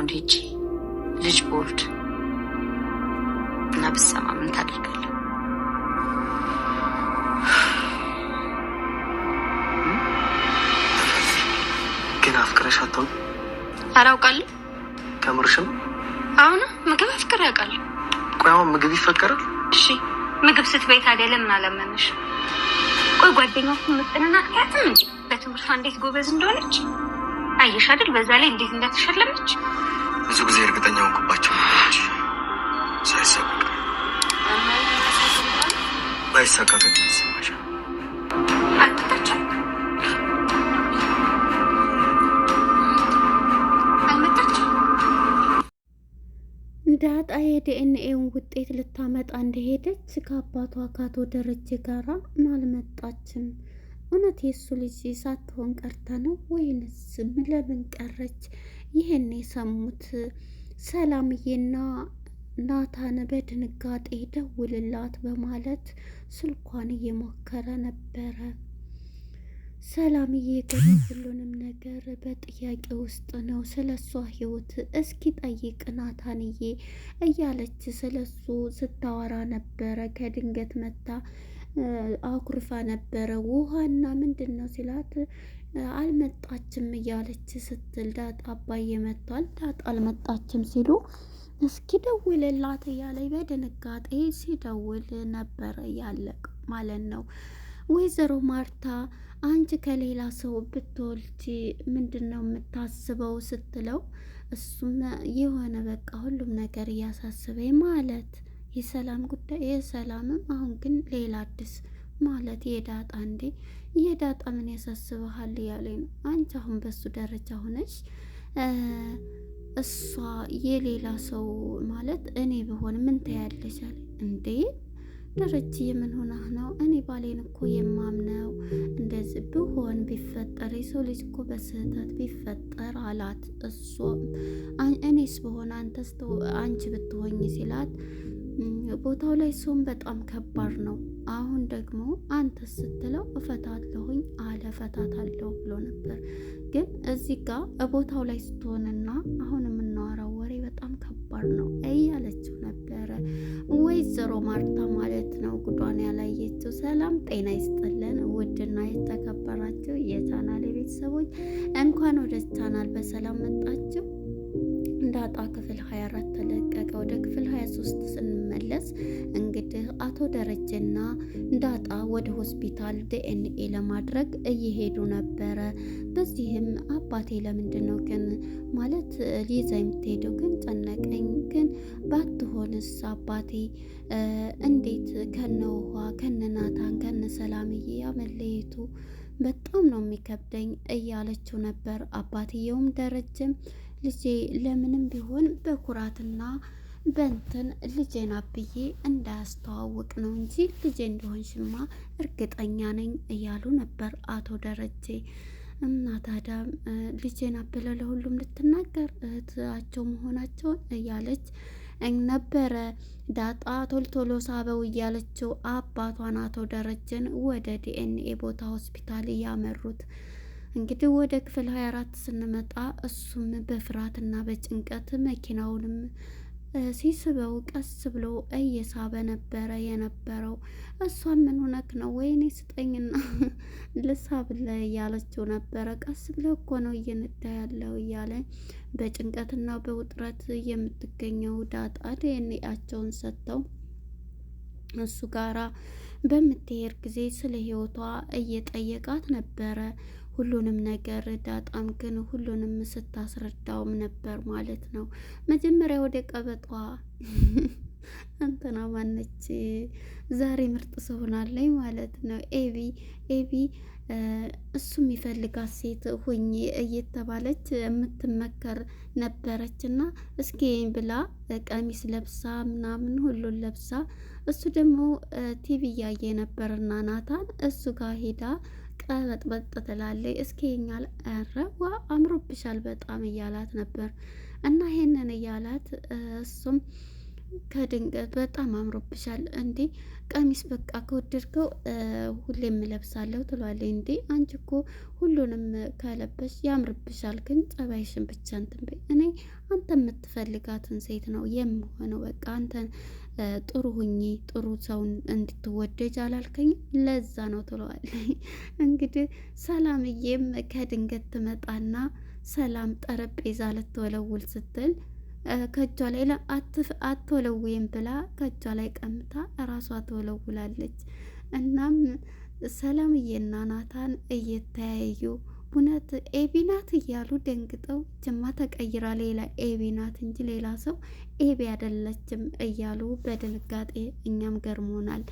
አልትራሳውንድ ሄጄ ልጅ ቦልድ እና ብሰማ ምን ታደርጋለህ? ግን አፍቅረሽ አታውቂ? አላውቃለሁ። ከምርሽም? አሁን ምግብ አፍቅሬ ያውቃለሁ። ቆይ አሁን ምግብ ይፈቀራል? እሺ ምግብ ስትበይ ታዲያ ለምን አላመነሽ? ቆይ ጓደኛው ምጥንና አትያትም እንጂ በትምህርቷ እንዴት ጎበዝ እንደሆነች አየሽ አይደል? በዛ ላይ እንዴት እንደተሸለመች ብዙ ጊዜ እርግጠኛ ሆንኩባቸው ነገሮች ሳይሳካ ባይሳካ ግን ይሰማሻል። ዳጣ የዲኤንኤውን ውጤት ልታመጣ እንደሄደች ከአባቷ ከአቶ ደረጀ ጋራ አልመጣችም። እውነት የሱ ልጅ ሳትሆን ቀርታ ነው ወይንስ ለምን ቀረች? ይህን የሰሙት ሰላምዬና ናታን በድንጋጤ ደውልላት በማለት ስልኳን እየሞከረ ነበረ። ሰላምዬ ግን ሁሉንም ነገር በጥያቄ ውስጥ ነው። ስለሷ ህይወት እስኪ ጠይቅ ናታንዬ እያለች ስለሱ ስታወራ ነበረ። ከድንገት መታ አኩርፋ ነበረ። ውሃና ምንድን ነው ሲላት አልመጣችም እያለች ስትል ዳጣ አባዬ መጥቷል፣ ዳጣ አልመጣችም ሲሉ እስኪ ደውልላት እያለኝ በድንጋጤ ሲደውል ነበረ ያለቅ ማለት ነው። ወይዘሮ ማርታ አንቺ ከሌላ ሰው ብትወልጂ ምንድን ነው የምታስበው ስትለው እሱም የሆነ በቃ ሁሉም ነገር እያሳስበኝ ማለት የሰላም ጉዳይ የሰላምም አሁን ግን ሌላ አዲስ ማለት የዳጣ እንዴ የዳጣ ምን ያሳስበሃል እያለኝ ነው። አንቺ አሁን በሱ ደረጃ ሆነሽ እሷ የሌላ ሰው ማለት እኔ ብሆን ምን ታያለሻል እንዴ? ደረጀ የምን ሆነህ ነው? እኔ ባሌን እኮ የማምነው እንደዚህ ብሆን ቢፈጠር የሰው ልጅ እኮ በስህተት ቢፈጠር አላት። እሷ እኔስ ብሆን አንቺ ብትሆኝ ሲላት ቦታው ላይ ሰውን በጣም ከባድ ነው። አሁን ደግሞ አንተ ስትለው እፈታለሁኝ አለ እፈታታለሁ ብሎ ነበር። ግን እዚህ ጋር ቦታው ላይ ስትሆንና አሁን የምናወራው ወሬ በጣም ከባድ ነው እያለችው ነበረ ወይዘሮ ማርታ ማለት ነው። ጉዷን ያላየችው። ሰላም ጤና ይስጥልን ውድና የተከበራችሁ የቻናል ቤተሰቦች እንኳን ወደ ቻናል በሰላም መጣችሁ። ዳጣ ክፍል 24 ተለቀቀ። ወደ ክፍል 23 ስንመለስ እንግዲህ አቶ ደረጀና ዳጣ ወደ ሆስፒታል ዲኤንኤ ለማድረግ እየሄዱ ነበረ። በዚህም አባቴ ለምንድን ነው ግን ማለት ሊዛ የምትሄደው ግን ጨነቀኝ፣ ግን ባትሆንስ አባቴ እንዴት ከነ ውሃ ከነ ናታን ከነ ሰላምዬ ያመለየቱ በጣም ነው የሚከብደኝ እያለችው ነበር። አባትየውም ደረጀም ልጄ ለምንም ቢሆን በኩራትና በንትን ልጄን አብዬ እንዳያስተዋውቅ ነው እንጂ ልጄ እንደሆንሽማ እርግጠኛ ነኝ እያሉ ነበር አቶ ደረጀ። እና ታዲያ ልጄን አብለ ለሁሉም ልትናገር እህታቸው መሆናቸውን እያለች ነበረ ዳጣ ቶልቶሎ ሳበው እያለችው አባቷን አቶ ደረጀን ወደ ዲኤንኤ ቦታ ሆስፒታል እያመሩት። እንግዲህ ወደ ክፍል 24 ስንመጣ እሱም በፍርሃትና በጭንቀት መኪናውንም ሲስበው ቀስ ብሎ እየሳበ ነበረ የነበረው። እሷን ምን ሆነክ ነው? ወይኔ ስጠኝና ልሳብለ እያለችው ነበረ። ቀስ ብለ እኮ ነው እየነዳ ያለው እያለ በጭንቀትና በውጥረት የምትገኘው ዳጣ ዲኤንኤያቸውን ሰጥተው እሱ ጋራ በምትሄድ ጊዜ ስለ ህይወቷ እየጠየቃት ነበረ ሁሉንም ነገር። ዳጣም ግን ሁሉንም ስታስረዳውም ነበር ማለት ነው። መጀመሪያ ወደ ቀበጧ እንትና ማነች ዛሬ ምርጥ ሰው ሆናለች ማለት ነው። ኤቢ እሱ የሚፈልጋት ሴት ሁኚ እየተባለች የምትመከር ነበረች እና እስኪ ብላ ቀሚስ ለብሳ ምናምን ሁሉን ለብሳ እሱ ደግሞ ቲቪ እያየ ነበርና ናታን እሱ ጋር ሄዳ ቀበጥበጥ ትላለች። እስኪ ይኛል አረዋ አምሮብሻል በጣም እያላት ነበር እና ይሄንን እያላት እሱም ከድንገት በጣም አምሮብሻል እንዴ ቀሚስ በቃ ከወደድከው ሁሌም እለብሳለሁ ትሏለች። እንዴ አንቺ እኮ ሁሉንም ከለበሽ ያምርብሻል፣ ግን ጸባይሽን ብቻ እንትን በይ። እኔ አንተ የምትፈልጋትን ሴት ነው የምሆነው። በቃ አንተን ጥሩ ሁኚ፣ ጥሩ ሰውን እንድትወደጅ አላልከኝም? ለዛ ነው ትለዋለች። እንግዲህ ሰላምዬም ከድንገት ትመጣና ሰላም ጠረጴዛ ልትወለውል ስትል ከእጇ ላይ አትወለውይም ብላ ከእጇ ላይ ቀምታ እራሷ ትወለውላለች። እናም ሰላምዬና ናታን እየተያዩ እውነት ኤቢ ናት እያሉ ደንግጠው ጅማ ተቀይራ ሌላ ኤቢ ናት እንጂ ሌላ ሰው ኤቢ አይደለችም እያሉ በድንጋጤ እኛም ገርሞናል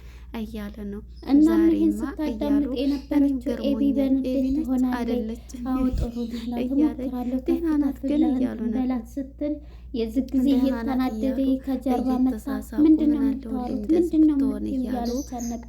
እያለ ነው። ዛሬማ እያሉ ገርሞኛል አይደለችም ደህና ናት ግን እያሉ ነው ስትል የዚህ ጊዜ እየተናደደ ከጀርባ መጣ። ምንድነው እያሉ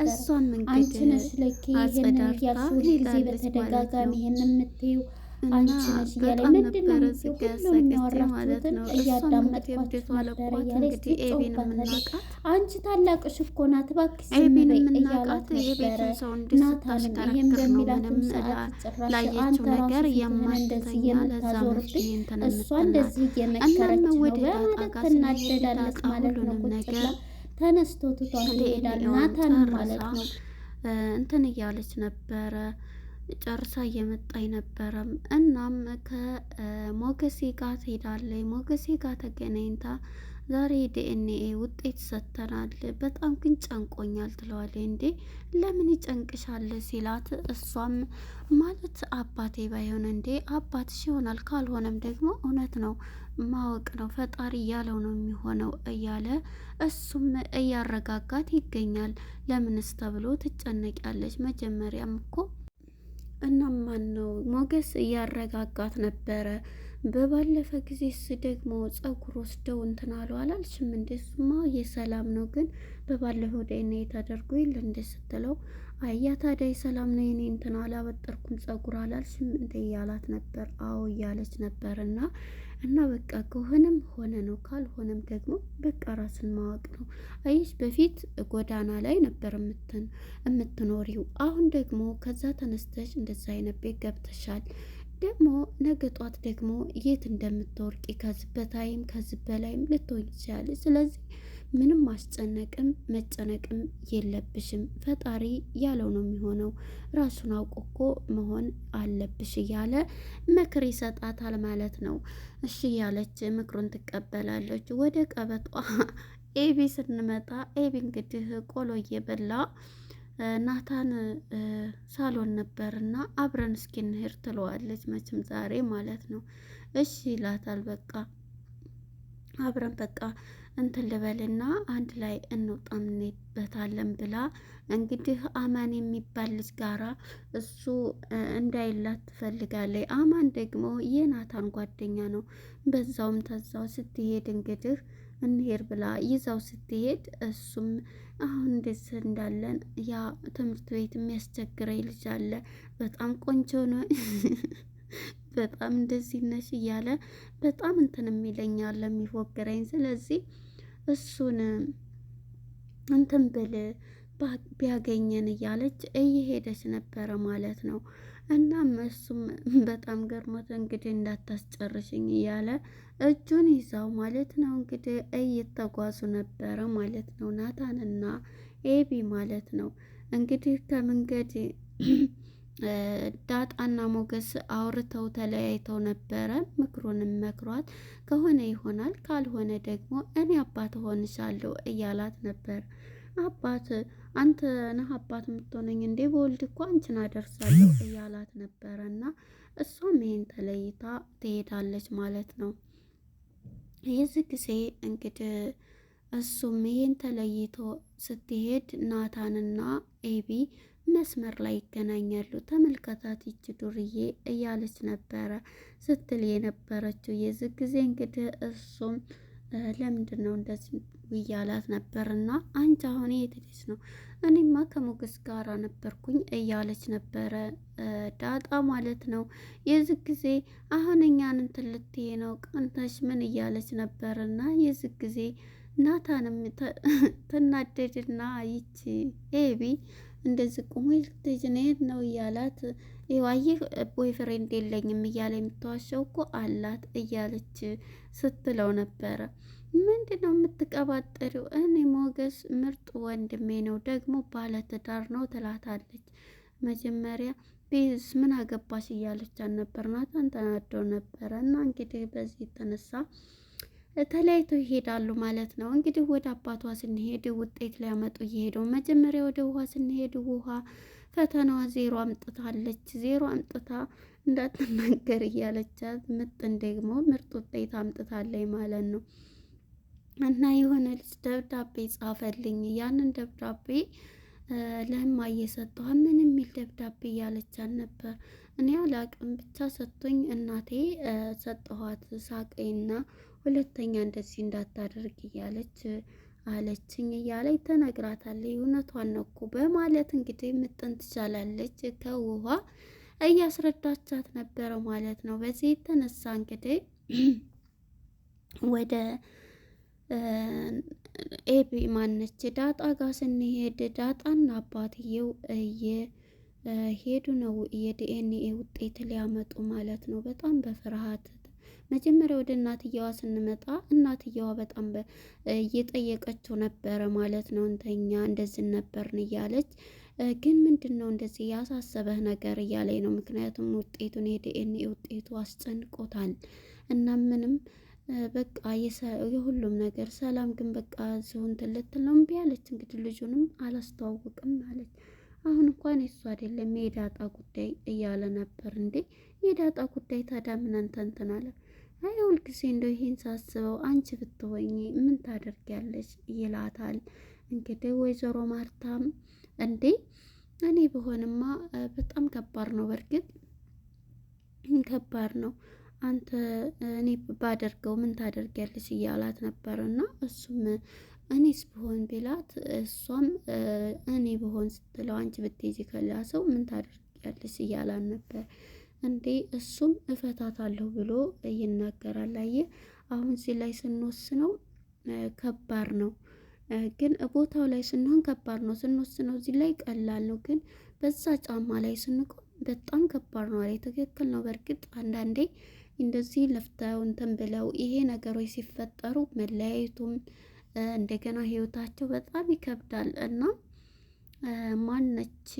እሷን አንቺ ነሽ ለኪ ይሄንን እያልሽ ሁልጊዜ በተደጋጋሚ ይሄንን የምትይው አንቺ ነሽ እያለ ምንድነው ማለት ነው። እያዳመጥኳችሁ ነበር እያለች ትጮህባታለች። አንቺ ታላቅሽ እኮ ናት እባክሽ ዝም በይ እያላት ነበረ። ናታንም ይህም በሚላትም ሰዓት ጭራሽ አንተ ራስሽ እንደዚህ የምታዞርብኝ እሷ እንደዚህ እየመከረች ነው በማለት ትናደዳለች ማለት ነው። ቁጭ ብላ ተነስቶ ትቷት ይሄዳል ናታን ማለት ነው። እንትን እያለች ነበረ ጨርሳ እየመጣኝ ነበረም። እናም ከሞገሴ ጋር ትሄዳለች። ሞገሴ ጋር ተገናኝታ ዛሬ ዲኤንኤ ውጤት ሰጥተናል፣ በጣም ግን ጨንቆኛል ትለዋለች። እንዴ ለምን ይጨንቅሻል ሲላት እሷም ማለት አባቴ ባይሆን እንዴ አባትሽ ይሆናል፣ ካልሆነም ደግሞ እውነት ነው ማወቅ ነው ፈጣሪ እያለው ነው የሚሆነው እያለ እሱም እያረጋጋት ይገኛል። ለምንስ ተብሎ ትጨነቂያለች? መጀመሪያም እኮ እናም ማን ነው ሞገስ እያረጋጋት ነበረ። በባለፈ ጊዜስ ደግሞ ጸጉር ወስደው እንትን አሉ አላልሽም? እንደሱማ የሰላም ነው፣ ግን በባለፈው ዲኤንኤ ተደርጎ የለ እንደ ስትለው አያ ታዲያ የሰላም ነው የኔ እንትን አላበጠርኩም ጸጉር አላልሽም እንደ እያላት ነበር። አዎ እያለች ነበር። እና በቃ ከሆነም ሆነ ነው፣ ካልሆነም ደግሞ በቃ ራስን ማወቅ ነው። አይሽ በፊት ጎዳና ላይ ነበር የምትኖሪው፣ አሁን ደግሞ ከዛ ተነስተሽ እንደዛ አይነት ቤት ገብተሻል። ደግሞ ነገ ጧት ደግሞ የት እንደምትወርቂ ከዚህ በታይም ከዚህ በላይም ልትሆኝ ትችላለች። ስለዚህ ምንም ማስጨነቅም መጨነቅም የለብሽም። ፈጣሪ ያለው ነው የሚሆነው። ራሱን አውቆ እኮ መሆን አለብሽ እያለ ምክር ይሰጣታል ማለት ነው። እሺ ያለች ምክሩን ትቀበላለች። ወደ ቀበጧ ኤቢ ስንመጣ ኤቢ እንግዲህ ቆሎ እየበላ ናታን ሳሎን ነበርና አብረን እስኪ እንሄድ ትለዋለች። መቼም ዛሬ ማለት ነው። እሺ ይላታል። በቃ አብረን በቃ እንትን ልበልና አንድ ላይ እንውጣም እንሄድበታለን ብላ እንግዲህ አማን የሚባል ልጅ ጋራ እሱ እንዳይላት ትፈልጋለች። አማን ደግሞ የናታን ጓደኛ ነው። በዛውም ተዛው ስትሄድ እንግዲህ እንሄድ ብላ ይዛው ስትሄድ እሱም አሁን እንደዚህ እንዳለን ያ ትምህርት ቤት የሚያስቸግረኝ ልጅ አለ፣ በጣም ቆንጆ ነው በጣም እንደዚህ ነሽ እያለ በጣም እንትን የሚለኛል የሚፎግረኝ። ስለዚህ እሱን እንትን ብል ቢያገኘን እያለች እየሄደች ነበረ ማለት ነው። እናም እሱም በጣም ገርሞት እንግዲህ እንዳታስጨርሽኝ እያለ እጁን ይዛው ማለት ነው እንግዲህ እየተጓዙ ነበረ ማለት ነው። ናታንና ኤቢ ማለት ነው እንግዲህ ከመንገድ ዳጣና ሞገስ አውርተው ተለያይተው ነበረ። ምክሩንም መክሯት ከሆነ ይሆናል፣ ካልሆነ ደግሞ እኔ አባት ሆንሻለሁ እያላት ነበር። አባት አንተ ነህ አባት የምትሆነኝ እንዴ? በወልድ እኮ አንቺን አደርሳለሁ እያላት ነበረ። እና እሷም ይሄን ተለይታ ትሄዳለች ማለት ነው። የዚህ ጊዜ እንግዲህ እሱም ይሄን ተለይቶ ስትሄድ ናታንና ኤቢ መስመር ላይ ይገናኛሉ። ተመልከታት ይች ዱርዬ እያለች ነበረ ስትል የነበረችው። የዚህ ጊዜ እንግዲህ እሱም ለምንድን ነው እንደዚህ እያላት ነበርና አንቺ አሁን የት ሄደሽ ነው? እኔማ ከሞገስ ጋር ነበርኩኝ እያለች ነበረ ዳጣ ማለት ነው። የዚህ ጊዜ አሁን እኛን እንትን ልትይ ነው ቀንተሽ ምን እያለች ነበርና የዚህ ጊዜ ናታንም ትናደድና ይቺ ኤቢ እንደዚህ ቁሞ ልትጅኔት ነው እያላት ይዋይህ ቦይ ፍሬንድ የለኝም እያለ የምትዋሸው እኮ አላት እያለች ስትለው ነበረ። ምንድን ነው የምትቀባጠሪው? እኔ ሞገስ ምርጥ ወንድሜ ነው ደግሞ ባለትዳር ነው ትላታለች። መጀመሪያ ቤዝ ምን አገባሽ እያለች ነበር። ናታን ተናደው ነበረ እና እንግዲህ በዚህ የተነሳ ተለያይተው ይሄዳሉ ማለት ነው። እንግዲህ ወደ አባቷ ስንሄድ ውጤት ሊያመጡ እየሄደው መጀመሪያ ወደ ውሃ ስንሄድ ውሃ ፈተናዋ 0 አምጥታለች። 0 አምጥታ እንዳትናገር እያለቻት ምጥን ደግሞ ምርጥ ውጤት አምጥታለች ማለት ነው። እና የሆነ ልጅ ደብዳቤ ጻፈልኝ ያንን ደብዳቤ ለማ እየሰጠኋ ምን የሚል ደብዳቤ እያለቻት ነበር። እኔ አላቅም ብቻ ሰጥቶኝ እናቴ ሰጠኋት ሳቀይና ሁለተኛ እንደዚህ እንዳታደርግ እያለች አለችኝ እያለች ተነግራታለች። እውነቷን ነው እኮ በማለት እንግዲህ ምጥን ትቻላለች ከውሃ እያስረዳቻት ነበረ ማለት ነው። በዚህ የተነሳ እንግዲህ ወደ ኤቢ ማነች ዳጣ ጋር ስንሄድ ዳጣና አባትየው እየሄዱ ነው የዲኤንኤ ውጤት ሊያመጡ ማለት ነው። በጣም በፍርሃት መጀመሪያ ወደ እናትየዋ ስንመጣ እናትየዋ በጣም እየጠየቀችው ነበረ ማለት ነው። እንተኛ እንደዚህ ነበርን እያለች ግን ምንድን ነው እንደዚህ ያሳሰበህ ነገር እያለኝ ነው። ምክንያቱም ውጤቱን የዲኤንኤ ውጤቱ አስጨንቆታል እና ምንም በቃ የሁሉም ነገር ሰላም ግን በቃ ሲሆን ትልትል ነው እምቢ አለች። እንግዲህ ልጁንም አላስተዋውቅም አለች። አሁን እንኳን የሱ አይደለም የዳጣ ጉዳይ እያለ ነበር። እንዴ የዳጣ ጉዳይ ታዲያ ምን እንትን አለ? አይ ሁልጊዜ እንደው ይሄን ሳስበው አንቺ ብትሆኚ ምን ታደርጊያለሽ ይላታል። እንግዲህ ወይዘሮ ማርታም እንዴ እኔ በሆንማ በጣም ከባድ ነው፣ በእርግጥ ከባድ ነው አንተ እኔ ባደርገው ምን ታደርጊያለሽ እያላት ነበር። እና እሱም እኔስ ብሆን ቢላት እሷም እኔ ብሆን ስትለው አንቺ ብትይዚ ከላ ሰው ምን ታደርጊያለሽ እያላት ነበር። እንዴ እሱም እፈታታለሁ ብሎ ይናገራል። አየህ አሁን እዚህ ላይ ስንወስነው ከባድ ነው፣ ግን ቦታው ላይ ስንሆን ከባድ ነው። ስንወስነው እዚህ ላይ ቀላል ነው፣ ግን በዛ ጫማ ላይ ስንቆም በጣም ከባድ ነው። አለ ትክክል ነው። በእርግጥ አንዳንዴ እንደዚህ ለፍተው እንትን ብለው ይሄ ነገሮች ሲፈጠሩ መለያየቱም እንደገና ህይወታቸው በጣም ይከብዳል። እና ማነች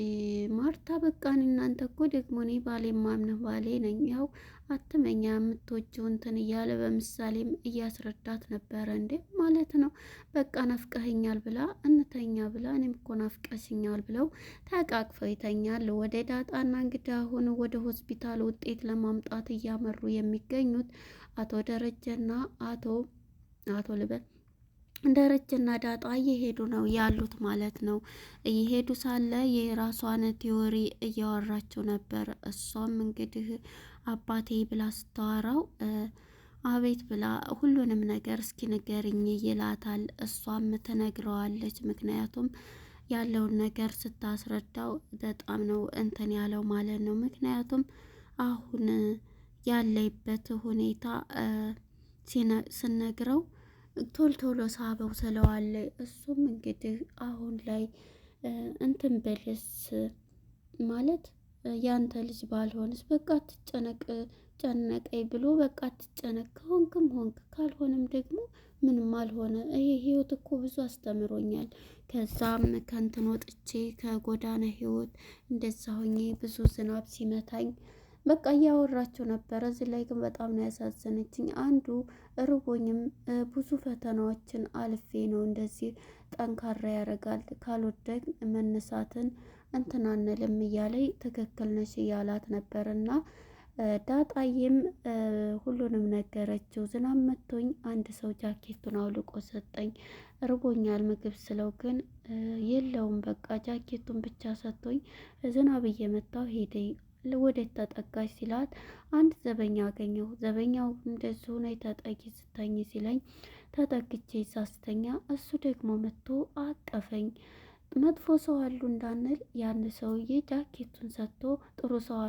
ማርታ በቃን እናንተ እኮ ደግሞ እኔ ባሌ ማምነህ ባሌ ነኝ፣ ያው አትመኛ የምትወጂው እንትን እያለ በምሳሌም እያስረዳት ነበረ። እንዴ ማለት ነው በቃ ናፍቀኸኛል ብላ እንተኛ ብላ እኔም እኮ ናፍቀሽኛል ብለው ተቃቅፈው ይተኛል። ወደ ዳጣና እንግዲህ አሁን ወደ ሆስፒታል ውጤት ለማምጣት እያመሩ የሚገኙት አቶ ደረጀና አቶ ልበል ደረጀና ዳጣ እየሄዱ ነው ያሉት ማለት ነው። እየሄዱ ሳለ የራሷን ቲዮሪ እያወራቸው ነበር። እሷም እንግዲህ አባቴ ብላ ስታወራው አቤት ብላ ሁሉንም ነገር እስኪ ንገሪኝ ይላታል። እሷም ትነግረዋለች። ምክንያቱም ያለውን ነገር ስታስረዳው በጣም ነው እንትን ያለው ማለት ነው። ምክንያቱም አሁን ያለይበት ሁኔታ ስነግረው ቶሎ ሳበው ስለዋለ እሱም እንግዲህ አሁን ላይ እንትን በልስ ማለት ያንተ ልጅ ባልሆንስ በቃ ትጨነቅ ጨነቀኝ ብሎ በቃ ትጨነቅ ከሆንክም ሆንክ ካልሆነም ደግሞ ምንም አልሆነ። ይሄ ህይወት እኮ ብዙ አስተምሮኛል። ከዛም ከንትን ወጥቼ ከጎዳና ህይወት እንደዛ ሆኜ ብዙ ዝናብ ሲመታኝ በቃ እያወራቸው ነበረ። እዚህ ላይ ግን በጣም ነው ያሳዘነችኝ። አንዱ ርቦኝም ብዙ ፈተናዎችን አልፌ ነው እንደዚህ ጠንካራ ያደርጋል ካልወደቅ መነሳትን እንትን አንልም እያለኝ ትክክል ነሽ እያላት ነበር። እና ዳጣዬም ሁሉንም ነገረችው። ዝናብ መቶኝ አንድ ሰው ጃኬቱን አውልቆ ሰጠኝ፣ ርቦኛል ምግብ ስለው ግን የለውም በቃ ጃኬቱን ብቻ ሰጥቶኝ ዝናብ እየመታው ሄደ ወዴት ተጠጋች ሲላት አንድ ዘበኛ አገኘው። ዘበኛው እንደዚሁ ነው ተጠጊ ስተኝ ሲለኝ ተጠግቼ ሳስተኛ እሱ ደግሞ መጥቶ አቀፈኝ። መጥፎ ሰው አሉ እንዳንል ያን ሰውዬ ጃኬቱን ሰጥቶ ጥሩ ሰው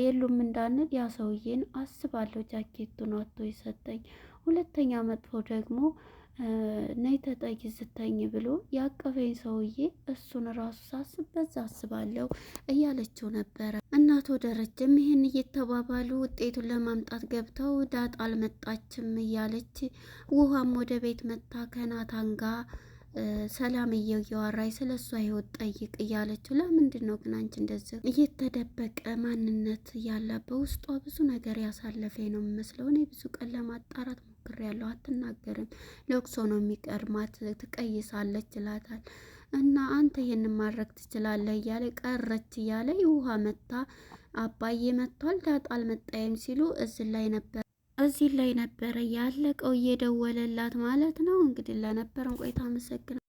የሉም እንዳንል ያ ሰውዬን አስባለሁ ጃኬቱን አቶ ይሰጠኝ። ሁለተኛ መጥፎ ደግሞ ነይ ተጠጊ ስተኝ ብሎ ያቀፈኝ ሰውዬ እሱን ራሱ ሳስብ በዛ አስባለሁ እያለችው ነበረ። እናቶ ደረጀም ይህን እየተባባሉ ውጤቱን ለማምጣት ገብተው ዳጣ አልመጣችም እያለች ውሃም ወደ ቤት መጣ ከናታን ጋር ሰላምዬው እያወራኝ ስለ እሷ ህይወት ጠይቅ እያለችው፣ ለምንድን ነው ግን አንቺ እንደዚህ እየተደበቀ ማንነት ያለ በውስጧ ብዙ ነገር ያሳለፈኝ ነው የምመስለው። እኔ ብዙ ቀን ለማጣራት ሞክሬያለሁ፣ አትናገርም፣ ለቅሶ ነው የሚቀድማት፣ ትቀይሳለች ይላታል። እና አንተ ይሄንን ማድረግ ትችላለህ እያለ ቀረች እያለ ውሃ መታ አባዬ መጥቷል ዳጣ አልመጣይም ሲሉ እዚህ ላይ ነበረ ያለቀው፣ እየደወለላት ማለት ነው። እንግዲህ ለነበረን ቆይታ አመሰግናለሁ።